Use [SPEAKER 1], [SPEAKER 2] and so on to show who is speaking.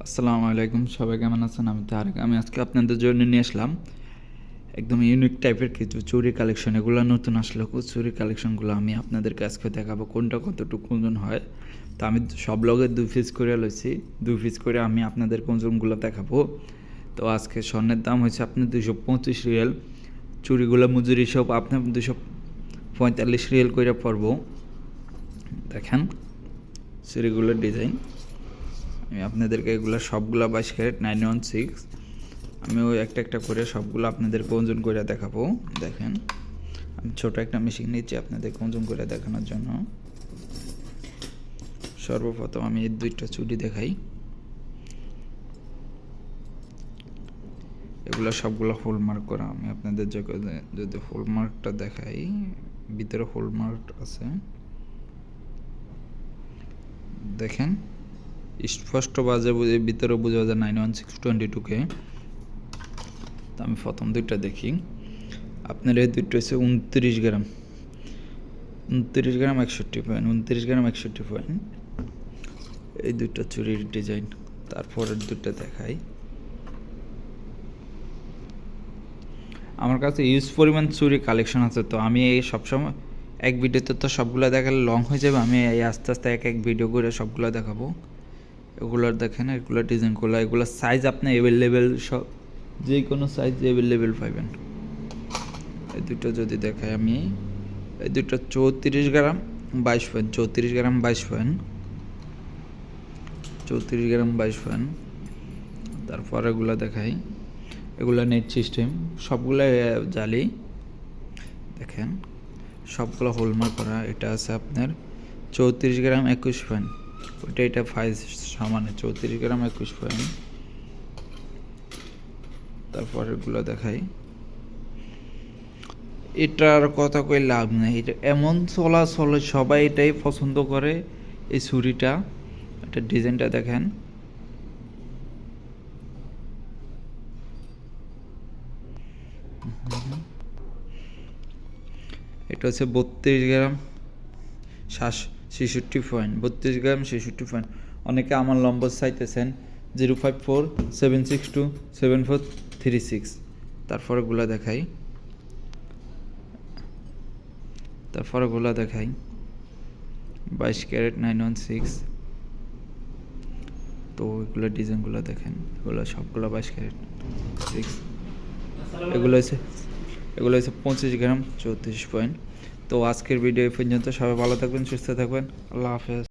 [SPEAKER 1] আসসালামু আলাইকুম, সবাই কেমন আছেন? আমি তারেক। আমি আজকে আপনাদের জন্য নিয়ে আসলাম একদম ইউনিক টাইপের কিছু চুড়ি কালেকশন। এগুলো নতুন আসলো চুড়ি কালেকশনগুলো আমি আপনাদেরকে আজকে দেখাবো কোনটা কতটুকু ওজন হয়। তো আমি সব লগে 2 পিস করে লইছি, 2 পিস করে আমি আপনাদের ওজনগুলো দেখাবো। তো আজকে স্বর্ণের দাম হয়েছে আপনার 225 রিয়াল, চুড়িগুলো মজুরি সব আপনার 245 রিয়াল করে পড়বো। দেখেন চুড়িগুলোর ডিজাইন, আমি আপনাদেরকে এগুলো সবগুলো 22 ক্যারেট 916, আমি ওই একটা একটা করে সবগুলো আপনাদেরকে ওজন করে দেখাবো। দেখেন আমি ছোট একটা মেশিন নিচ্ছি আপনাদেরকে ওজন করে দেখানোর জন্য। সর্বপ্রথম আমি এই দুইটা চুড়ি দেখাই। এগুলো সবগুলো হলমার্ক করা। আমি আপনাদের যদি হলমার্কটা দেখাই, ভিতরে হলমার্ক আছে দেখেন, স্পষ্ট বাজে ভিতরে বোঝা যায় 91622K। তো আমি প্রথম দুইটা দেখি। আপনার এই দুইটা হচ্ছে 29 গ্রাম, 29 গ্রাম 61 পয়েন্ট, 29 গ্রাম 61 পয়েন্ট। এই দুইটা চুরির ডিজাইন। তারপরের দুইটা দেখাই। আমার কাছে ইউজ পরিমাণ চুরি কালেকশন আছে, তো আমি এই সবসময় এক ভিডিওতে তো সবগুলো দেখালে লং হয়ে যাবে। আমি এই আস্তে আস্তে এক এক ভিডিও করে সবগুলো দেখাবো। এগুলোর দেখেন, এগুলো ডিজাইনগুলো, এগুলো সাইজ আপনি অ্যাভেলেবেল, সব যে কোনো সাইজ অ্যাভেলেবেল পাইবেন। এই দুটো যদি দেখাই আমি, এই দুটো 34 গ্রাম 22 পয়েন্ট, 34 গ্রাম 22 পয়েন্ট, 34 গ্রাম 22 পয়েন্ট। তারপর এগুলো দেখাই, এগুলো নেট সিস্টেম, সবগুলো জালি। দেখেন সবগুলো হোলমার্ক করা। এটা আছে আপনার 34 গ্রাম 21 পয়েন্ট, ওইটা এটা 5 সমানে 34 গ্রাম 21 পয়েন্ট। তারপর এগুলো দেখাই। এটার কথা কই লাভ নেই, এটা এমন চলে সবাই এটাই পছন্দ করে এই ছুরিটা। এটা ডিজাইনটা দেখেন, এটা হচ্ছে 32 গ্রাম 66 পয়েন্ট, 32 গ্রাম 66 পয়েন্ট। অনেকে আমার নম্বর চাইতেছেন 0547627436। তারপরে গুলা দেখাই, তারপরে গুলা দেখাই 22 ক্যারেট 916। তো এগুলো ডিজাইনগুলো দেখেন, এগুলো সবগুলো 22 ক্যারেট 6। এগুলো হচ্ছে 25 গ্রাম 34 পয়েন্ট। তো আজকের ভিডিও এই পর্যন্ত। সবাই ভালো থাকবেন, সুস্থ থাকবেন। আল্লাহ হাফেজ।